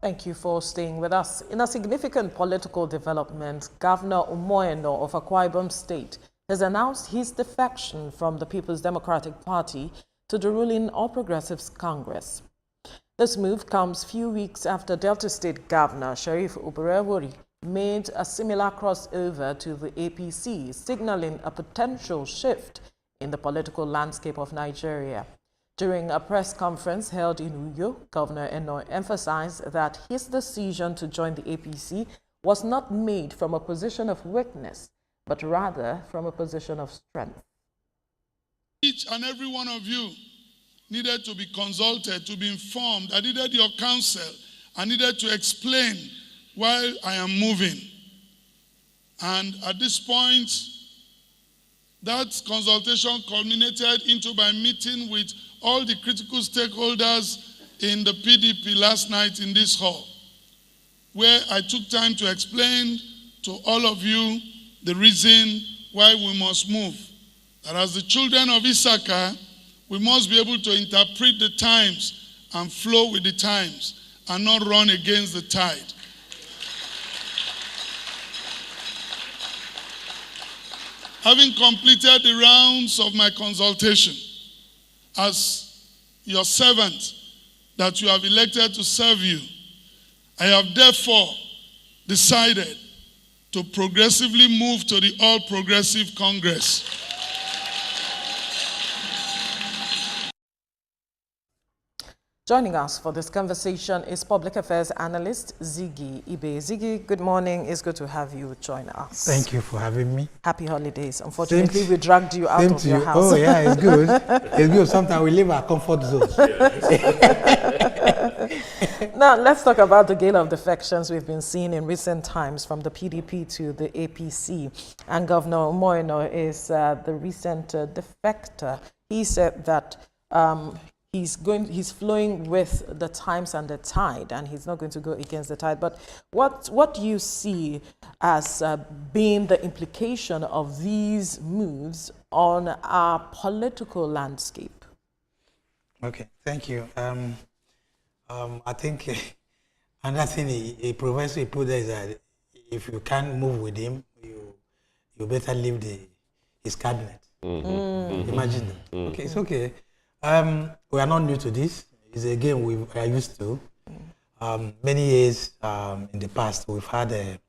Thank you for staying with us. In a significant political development, Governor Umoyeno of Akwa Ibom State has announced his defection from the People's Democratic Party to the ruling All Progressives Congress. This move comes few weeks after Delta State Governor Sheriff Oborevwori made a similar crossover to the APC, signaling a potential shift in the political landscape of Nigeria. During a press conference held in Uyo, Governor Eno emphasized that his decision to join the APC was not made from a position of weakness, but rather from a position of strength. Each and every one of you needed to be consulted, to be informed. I needed your counsel. I needed to explain why I am moving. And at this point, that consultation culminated into my meeting with all the critical stakeholders in the PDP last night in this hall, where I took time to explain to all of you the reason why we must move. That as the children of Issachar, we must be able to interpret the times and flow with the times and not run against the tide. Having completed the rounds of my consultation as your servant that you have elected to serve you, I have therefore decided to progressively move to the All Progressive Congress. Joining us for this conversation is public affairs analyst Ziggy Ibe. Ziggy, good morning. It's good to have you join us. Thank you for having me. Happy holidays. Unfortunately, we dragged you out of your house. Oh, yeah, it's good. It's good. Sometimes we leave our comfort zones. Now, let's talk about the gale of defections we've been seeing in recent times from the PDP to the APC. And Governor Umoyeno is the recent defector. He said that he's flowing with the times and the tide, and he's not going to go against the tide. But what do you see as being the implication of these moves on our political landscape? Okay, thank you. I think another thing a professor put there is that if you can't move with him, you better leave his cabinet. Mm-hmm. Imagine that. Mm-hmm. Okay, it's okay. We are not new to this. It's a game we are used to. Many years in the past, we've had a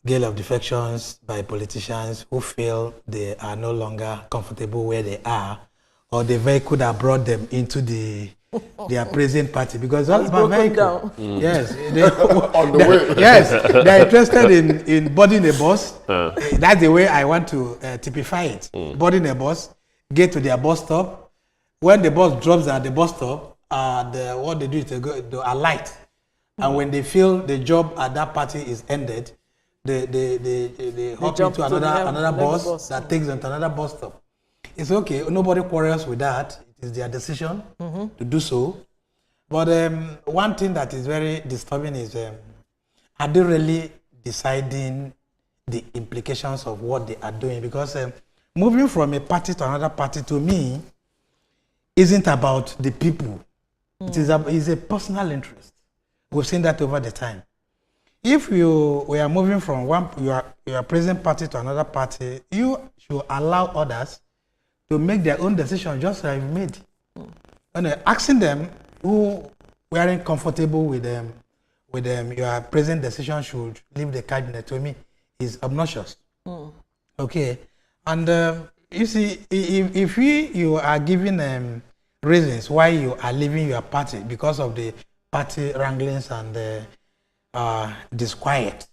gale of defections by politicians who feel they are no longer comfortable where they are, or the vehicle that brought them into their present party, because that's my vehicle. Mm. Yes, on the way. Yes, they're interested in boarding a bus. That's the way I want to typify it. Boarding a bus, get to their bus stop. When the bus drops at the bus stop, what they do is they alight. And when they feel the job at that party is ended, they hop into another bus that takes them to another bus stop. It's okay. Nobody quarrels with that. It is their decision to do so. But one thing that is very disturbing is, are they really deciding the implications of what they are doing? Because moving from a party to another party, to me, isn't about the people. It is a personal interest. We've seen that over the time. If we are moving from your present party to another party, you should allow others to make their own decision just like you've made. And asking them who weren't comfortable with them, your present decision should leave the cabinet, to me is obnoxious. Okay, and you see, if you are giving reasons why you are leaving your party because of the party wranglings and the disquiet,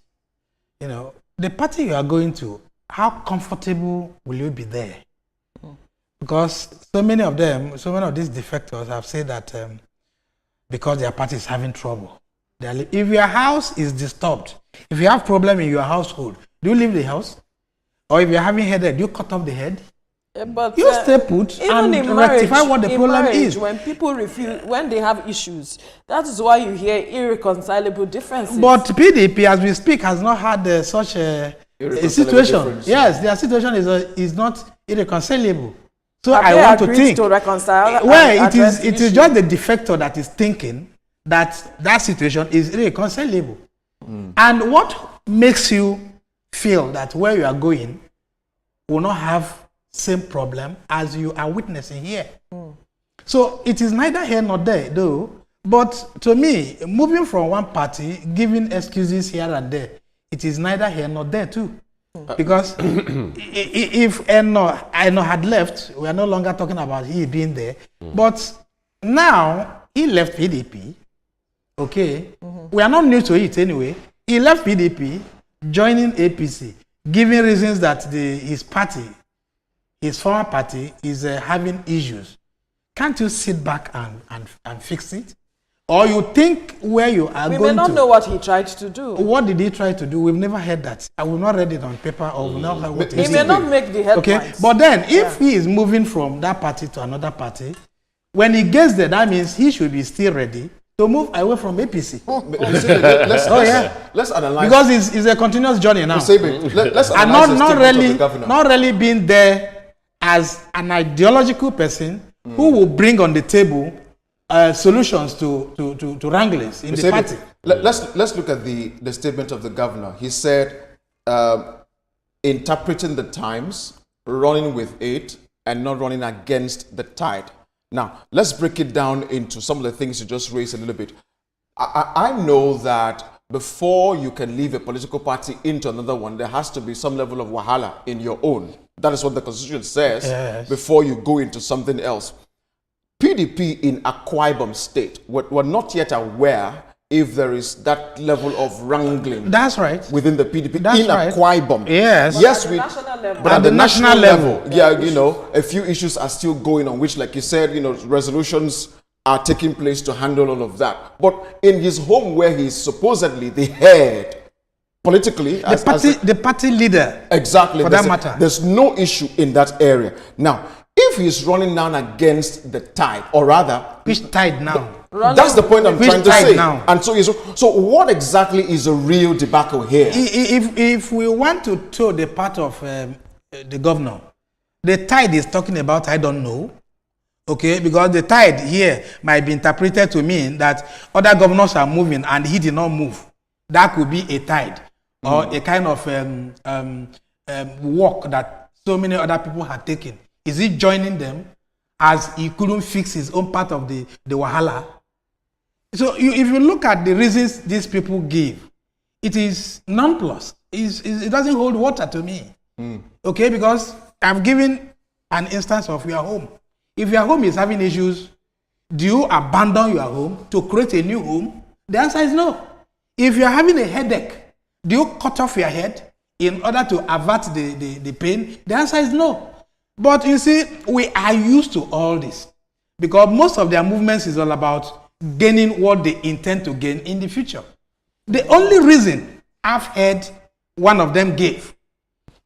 the party you are going to, how comfortable will you be there? Because so many of these defectors have said that because their party is having trouble. If your house is disturbed, if you have problem in your household, do you leave the house? Or if you're having headache, do you cut off the head? But you stay put and rectify what the problem is. When people refuse, when they have issues, that is why you hear irreconcilable differences. But PDP, as we speak, has not had such a situation. Yes, their situation is not irreconcilable. So I want to think. To reconcile well, it is just the defector that is thinking that situation is irreconcilable. And what makes you feel that where you are going will not have same problem as you are witnessing here? So it is neither here nor there, though. But to me, moving from one party, giving excuses here and there, it is neither here nor there too. Because if Eno had left, we are no longer talking about he being there. But now he left PDP. Okay, we are not new to it anyway. He left PDP, joining APC, giving reasons that his party, his former party, is having issues. Can't you sit back and fix it? Or you think where you are We going may not to... know what he tried to do. What did he try to do? We've never heard that. I will not read it on paper or will not heard what He may not make the headlines. Okay, but then if he is moving from that party to another party, when he gets there, that means he should be still ready to move away from APC. Let's analyze. Because it's a continuous journey now. Let's analyze And the statement of the governor. not really being there as an ideological person who will bring on the table solutions to wranglings in the party. Let's look at the statement of the governor. He said, interpreting the times, running with it, and not running against the tide. Now, let's break it down into some of the things you just raised a little bit. I know that before you can leave a political party into another one, there has to be some level of wahala in your own. That is what the Constitution says. Yes. Before you go into something else. PDP in Akwa Ibom State, we're not yet aware if there is that level of wrangling. That's right. Within the PDP That's in right. Akwa Ibom. Yes. Yes, At the national level. but At at the the national national level. level, yeah, you know, a few issues are still going on, which, like you said, you know, resolutions are taking place to handle all of that. But in his home, where he's supposedly the head politically, The party leader. exactly, For there's that matter. there's no issue in that area. Now, if he's running down against the tide, or rather, Which tide now? that's the point I'm Which trying to tide say. now? And so what exactly is a real debacle here? If we want to throw the part of the governor, the tide is talking about, I don't know. Okay, because the tide here might be interpreted to mean that other governors are moving and he did not move. That could be a tide or a kind of walk that so many other people had taken. Is he joining them as he couldn't fix his own part of the wahala? So if you look at the reasons these people give, it is nonplussed. It doesn't hold water to me. Okay, because I've given an instance of your home. If your home is having issues, do you abandon your home to create a new home? The answer is no. If you're having a headache, do you cut off your head in order to avert the pain? The answer is no. But you see, we are used to all this because most of their movements is all about gaining what they intend to gain in the future. The only reason I've heard one of them give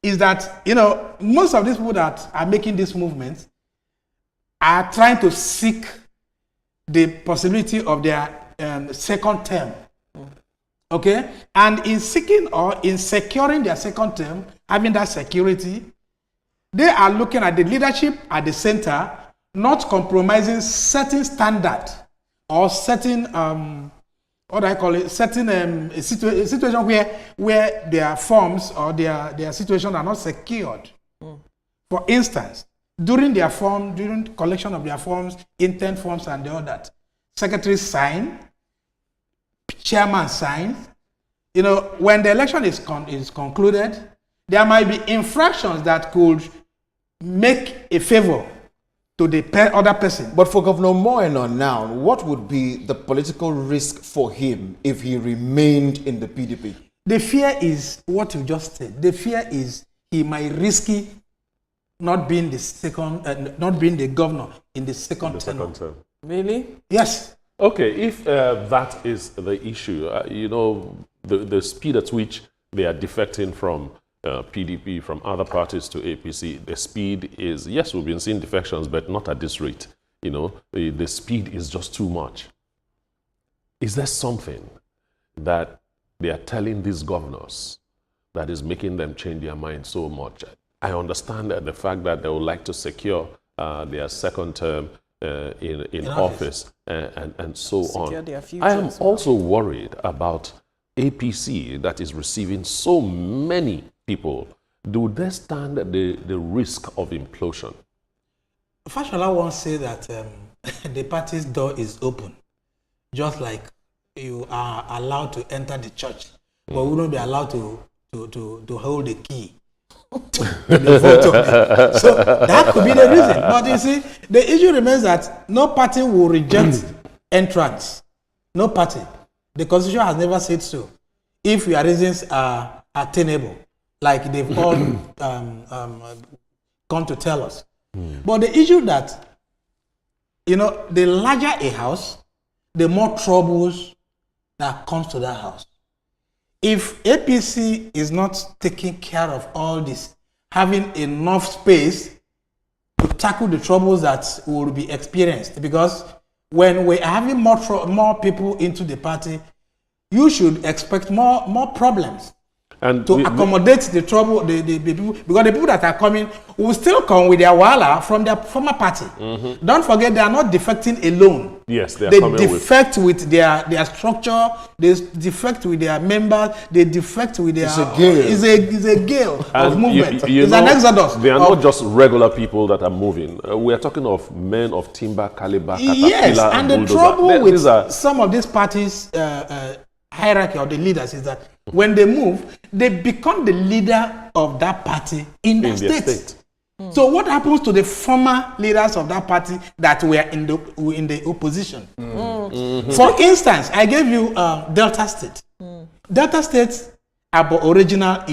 is that, you know, most of these people that are making these movements are trying to seek the possibility of their second term. Okay? And in seeking or in securing their second term, having that security, they are looking at the leadership at the center, not compromising certain standard or certain, what do I call it, certain a situation where their forms or their situation are not secured. For instance, during collection of their forms, intent forms and all that, secretaries sign, chairman signs. You know, when the election is concluded, there might be infractions that could make a favor to the other person. But for Governor Moeno now, what would be the political risk for him if he remained in the PDP? The fear is what you just said. The fear is he might risk not being the governor in the second term. Really? Yes. Okay, if that is the issue, you know, the speed at which they are defecting from PDP, from other parties to APC, the speed is, yes, we've been seeing defections, but not at this rate. You know, the speed is just too much. Is there something that they are telling these governors that is making them change their mind so much? I understand that the fact that they would like to secure their second term in office and so Secure on. their future I am as well. also worried about APC that is receiving so many people. Do they stand the risk of implosion? Fashola once said that the party's door is open, just like you are allowed to enter the church, but we wouldn't be allowed to hold the key to the vote on it. So that could be the reason. But you see, the issue remains that no party will reject entrance. No party. The Constitution has never said so. If your reasons are attainable, like they've all come to tell us. But the issue that, the larger a house, the more troubles that comes to that house. If APC is not taking care of all this, having enough space to tackle the troubles that will be experienced, because when we're having more people into the party, you should expect more problems. And to accommodate the trouble, the people, because the people that are coming will still come with their wala from their former party. Don't forget, they are not defecting alone. Yes, they are They coming defect with their structure, they defect with their members, they defect with their... It's a gale. It's a gale of And movement. you It's know, an exodus. They are of- not just regular people that are moving. We are talking of men of timber, caliber, caterpillar, Yes, and the bulldozer. trouble with These are some of these parties' hierarchy of the leaders is that when they move, they become the leader of that party in the in their state. state. So what happens to the former leaders of that party that were in the opposition? For instance, I gave you Delta State. Delta State, original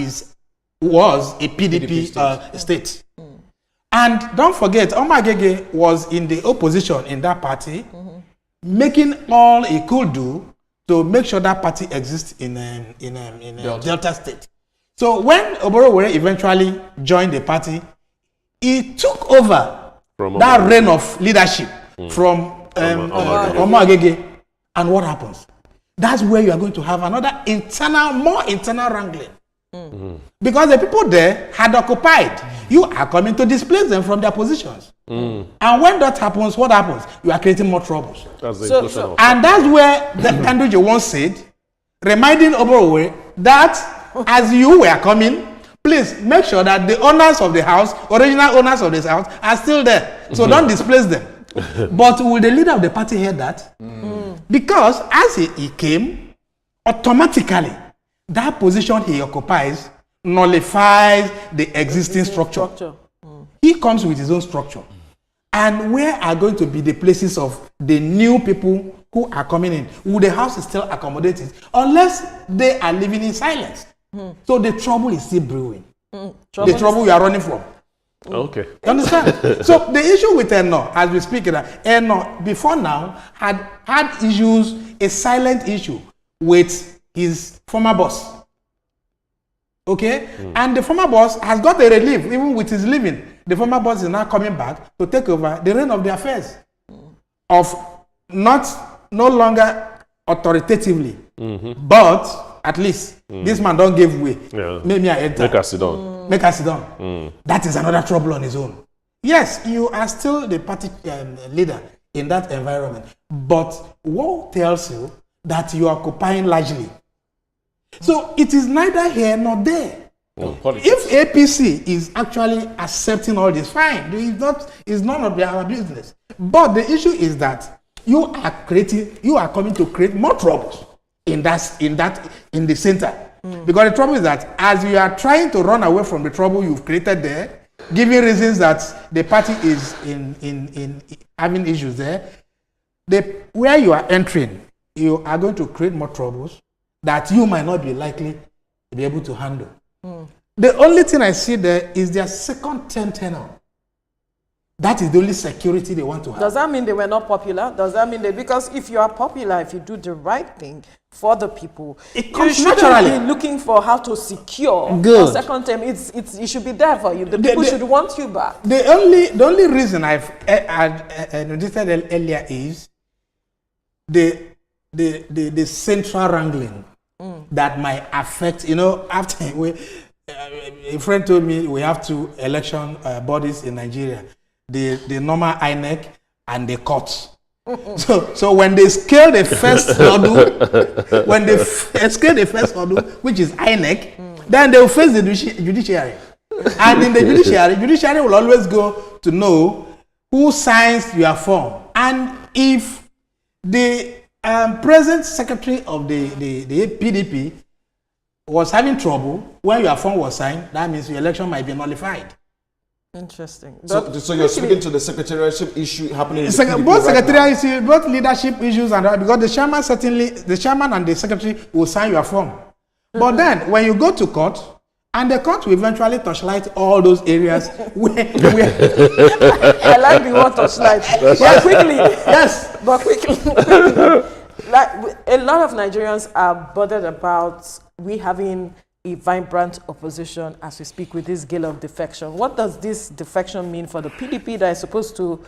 was a PDP state. And don't forget, Omar Agege was in the opposition in that party, making all he could do to make sure that party exists in Delta State. So when Oborowere eventually joined the party, he took over From that Omar reign of leadership from Omar Agege. And what happens? That's where you are going to have another more internal wrangling. Because the people there had occupied. You are coming to displace them from their positions. And when that happens, what happens? You are creating more troubles. That's the So- inclusion so- of And that's where the Kanduje once said, reminding Oborowere that as you were coming, please make sure that the owners of the house, original owners of this house, are still there. So don't displace them. But will the leader of the party hear that? Because as he came, automatically, that position he occupies nullifies the existing structure. He comes with his own structure. And where are going to be the places of the new people who are coming in? Will the house still accommodate it? Unless they are living in silence. So the trouble is still brewing. The trouble we are running from. Okay. You understand? So the issue with Eno, as we speak, Eno before now had issues, a silent issue with his former boss. Okay? And the former boss has got a relief, even with his leaving. The former boss is now coming back to take over the reign of the affairs. Of no longer authoritatively, but at least this man don't give way. Yeah. Make me enter. Make us sit down. Make us sit down. That is another trouble on his own. Yes, you are still the party leader in that environment, but what tells you that you are occupying largely? So it is neither here nor there. If APC is actually accepting all this, fine. It's none of their business. But the issue is that you are coming to create more troubles in the center. Because the trouble is that as you are trying to run away from the trouble you've created there, giving reasons that the party is in having issues there, where you are entering, you are going to create more troubles that you might not be likely to be able to handle. The only thing I see there is their second tenure. That is the only security they want to have. Does that mean they were not popular? Does that mean that because if you are popular, if you do the right thing for the people, It comes you shouldn't naturally. be looking for how to secure Good. a second term. It should be there for you. The people should want you back. The only reason I've noticed earlier is the central wrangling that might affect. After a friend told me we have two election bodies in Nigeria: the normal INEC and they cut. So when they scale the first hurdle, which is INEC, then they will face the judiciary. And in the judiciary will always go to know who signs your form. And if the present secretary of the PDP was having trouble when your form was signed, that means your election might be nullified. Interesting. So you're speaking to the secretariatship issue happening in the PDP both right secretarial now. issues, both leadership issues, and because the chairman and the secretary will sign your form. But then when you go to court, and the court will eventually touchlight all those areas where I like the word touchlight. But quickly. Yes. But quickly. Like, a lot of Nigerians are bothered about we having a vibrant opposition as we speak with this gale of defection. What does this defection mean for the PDP that is supposed to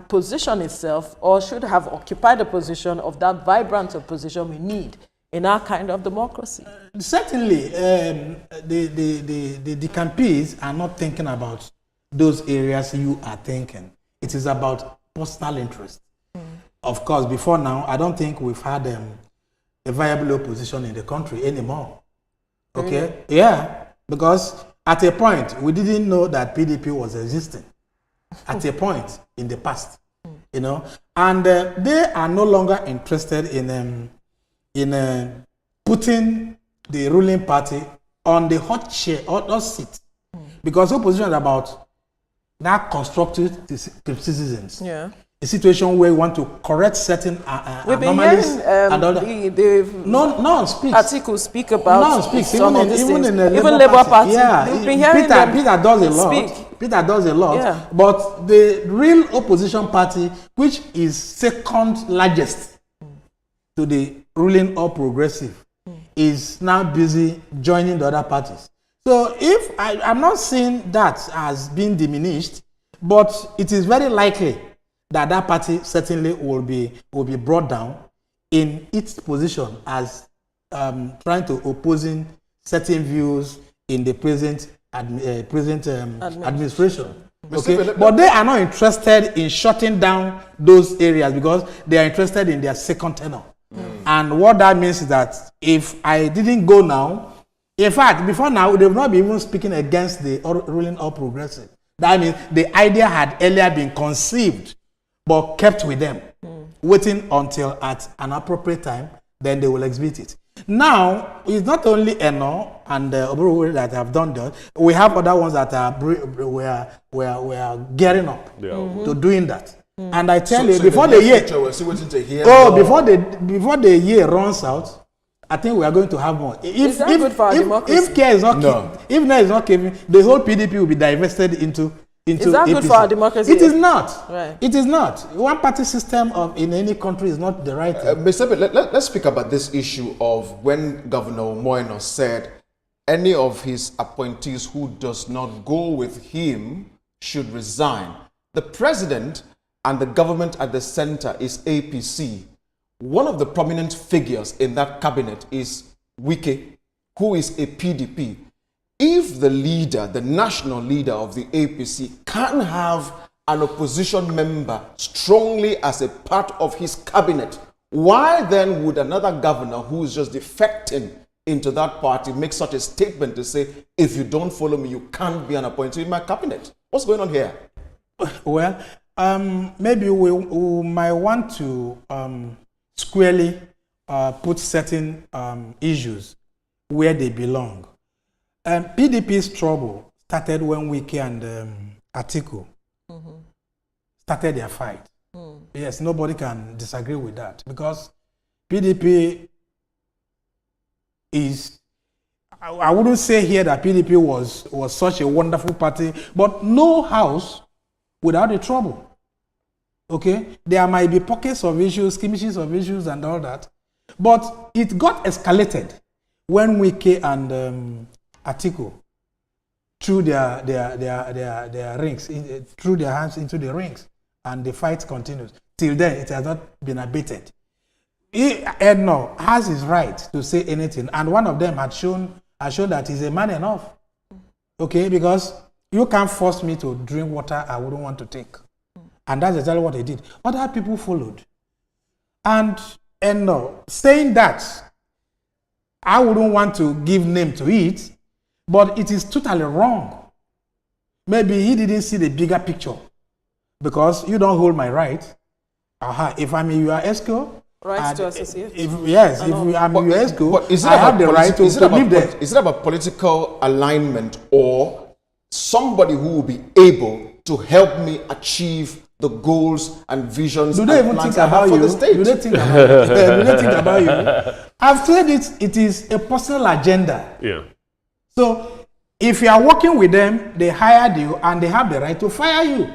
position itself or should have occupied the position of that vibrant opposition we need in our kind of democracy? Certainly, the campees are not thinking about those areas you are thinking. It is about personal interest. Of course, before now, I don't think we've had a viable opposition in the country anymore. Okay? Really? Yeah, because at a point, we didn't know that PDP was existing. At a point in the past, you know, and they are no longer interested in putting the ruling party on the hot chair or hot seat, because opposition is about that constructive criticisms. Yeah. A situation where you want to correct certain anomalies. None speaks. Atiku speak about none speaks. some Even of these things. in the Even Labour Party. Yeah, We've been hearing Peter does a lot. speak. Peter does a lot. Yeah. But the real opposition party, which is second largest to the ruling All Progressive, is now busy joining the other parties. So if I'm not seeing that as being diminished, but it is very likely that that party certainly will be brought down in its position as trying to opposing certain views in the present administration. Okay, but they are not interested in shutting down those areas because they are interested in their second tenure. And what that means is that if I didn't go now, in fact, before now, they would not be even speaking against the ruling All Progressive. That means the idea had earlier been conceived, but kept with them, waiting until at an appropriate time, then they will exhibit it. Now, it's not only Eno and Oburu that have done that. We have other ones that we are gearing up to doing that. And I tell you, before the year, before the year runs out, I think we are going to have more. Is that good for our democracy? If care is not if care is not given, the whole PDP will be divested into is that APC. good for our democracy? It is not. Right. It is not. One party system in any country is not the right thing. Mr. Let's speak about this issue of when Governor Moeno said any of his appointees who does not go with him should resign. The president and the government at the center is APC. One of the prominent figures in that cabinet is Wike, who is a PDP. If the leader, the national leader of the APC, can have an opposition member strongly as a part of his cabinet, why then would another governor who is just defecting into that party make such a statement to say, if you don't follow me, you can't be an appointee in my cabinet? What's going on here? Well, maybe we might want to squarely put certain issues where they belong. PDP's trouble started when Wike and Atiku started their fight. Yes, nobody can disagree with that because PDP is, I wouldn't say here that PDP was such a wonderful party, but no house without a trouble. Okay? There might be pockets of issues, skirmishes of issues and all that, but it got escalated when Wike and Atiku threw their rings, threw their hands into the rings, and the fight continues. Till then, it has not been abated. Edno has his right to say anything, and one of them had shown that he's a man enough. Okay, because you can't force me to drink water I wouldn't want to take. And that's exactly what they did. Other people followed. And saying that, I wouldn't want to give name to it, but it is totally wrong. Maybe he didn't see the bigger picture, because you don't hold my right. If I'm in your ESCO, Rights to associate. if I'm in your ESCO, But is it I have about the right to live there. Is it about political alignment, or somebody who will be able to help me achieve the goals and visions Do they and even plans think I have about for you? the state? Do they think about you? Do they think about you? I've said it is a personal agenda. Yeah. So if you are working with them, they hired you and they have the right to fire you.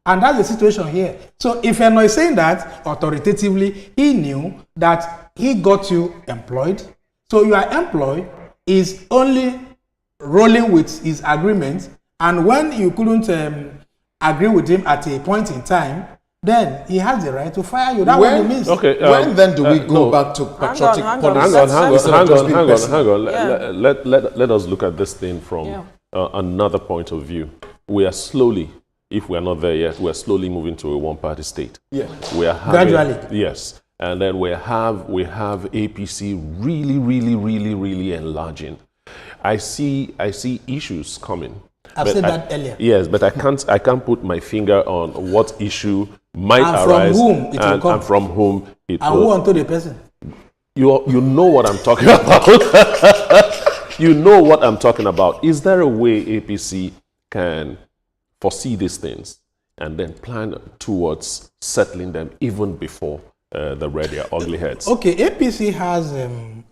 And that's the situation here. So if Eno is saying that authoritatively, he knew that he got you employed. So your employee is only rolling with his agreement. And when you couldn't agree with him at a point in time, then he has the right to fire you. That's what it means. Okay. When then do we go no. back to patriotic hang on. politics? Hang on. Let us look at this thing from another point of view. We are slowly, if we are not there yet, we are slowly moving to a one-party state. Yeah. We are having, Gradually. Yes. And then we have APC really enlarging. I see issues coming. I've But said that earlier. Yes, but I can't put my finger on what issue might And from arise whom it will come. and from whom it And will. who unto the person? You know what I'm talking about. You know what I'm talking about. Is there a way APC can foresee these things and then plan towards settling them even before the rear their ugly heads? Okay, APC has,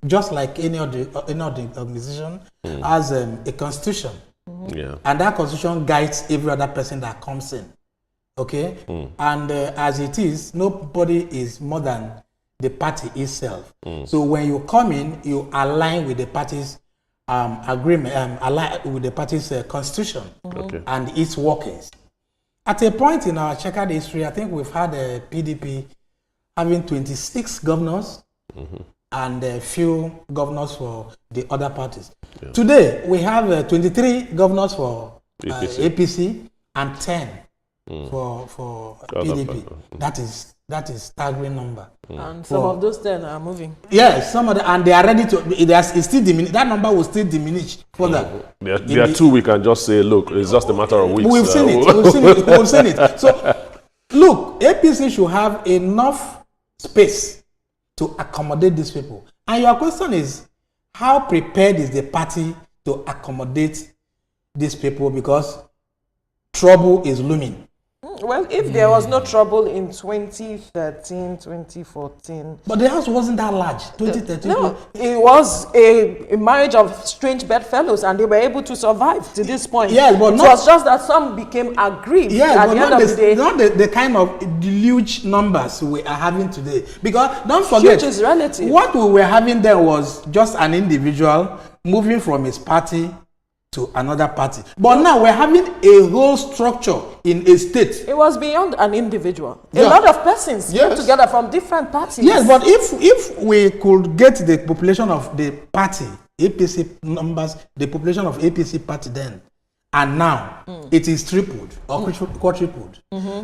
just like any other organization, has a constitution. Yeah. And that constitution guides every other person that comes in. Okay? And as it is, nobody is more than the party itself. So when you come in, you align with the party's agreement, align with the party's constitution and its workings. At a point in our checkered history, I think we've had a PDP having 26 governors and a few governors for the other parties. Yeah. Today, we have 23 governors for APC and 10 for PDP. That is staggering number. And some of those 10 are moving. Yes, some of them, and they are ready to. It's still diminish. That number will still diminish further. There are two we can just say, look, it's just a matter of weeks. We've seen it. We've seen it. So, look, APC should have enough space to accommodate these people. And your question is, how prepared is the party to accommodate these people, because trouble is looming? Well, if there was no trouble in 2013, 2014. But the house wasn't that large. 2013. No, it was a marriage of strange bedfellows, and they were able to survive to this point. Yes, but it not, was just that some became aggrieved yes, at but the not end of the day. not the kind of deluge numbers we are having today. Because don't forget, Huge is relative. what we were having there was just an individual moving from his party to another party. But now we're having a whole structure in a state. It was beyond an individual. Yeah. A lot of persons came together from different parties. Yes, but if we could get the population of the party, APC numbers, the population of APC party then, and now it is tripled or quadrupled.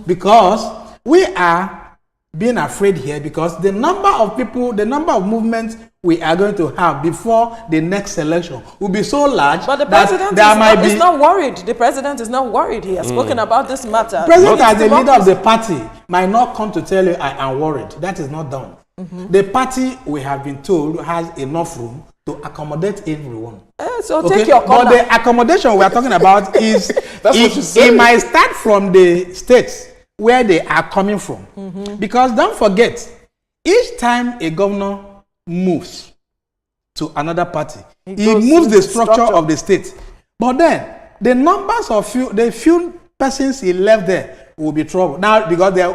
Because we are being afraid here, because the number of people, the number of movements we are going to have before the next election will be so large. But the that president there is not worried. The president is not worried. He has spoken about this matter. The president, as the leader of the party, might not come to tell you, I am worried. That is not done. The party, we have been told, has enough room to accommodate everyone. So take your corner. But the accommodation we are talking about is, it might start from the states where they are coming from. Because don't forget, each time a governor moves to another party, he moves the structure of the state. But then the numbers of few persons he left there will be trouble now, because they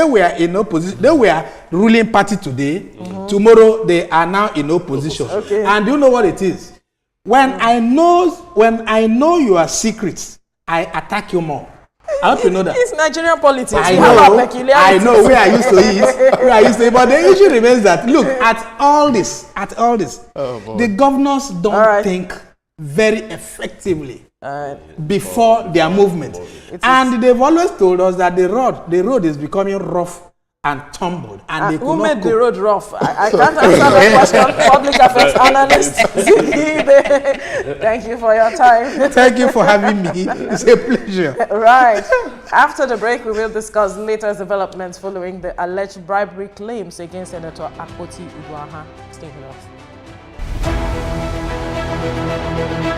were in opposition. They were ruling party today. Tomorrow they are now in opposition. And do you know what it is? When I know your secrets, I attack you more. I hope you know that. It's Nigerian politics. I know where I used to eat. But the issue remains that, look, at all this, the governors don't think very effectively. before their movement. And they've always told us that the road is becoming rough and tumbled, and they could who not made the cope. road rough? I can't answer that question. Public affairs analyst Ziggy. Thank you for your time. Thank you for having me. It's a pleasure. Right. After the break, we will discuss latest developments following the alleged bribery claims against Senator Akpoti Uduaghan. Stay with us.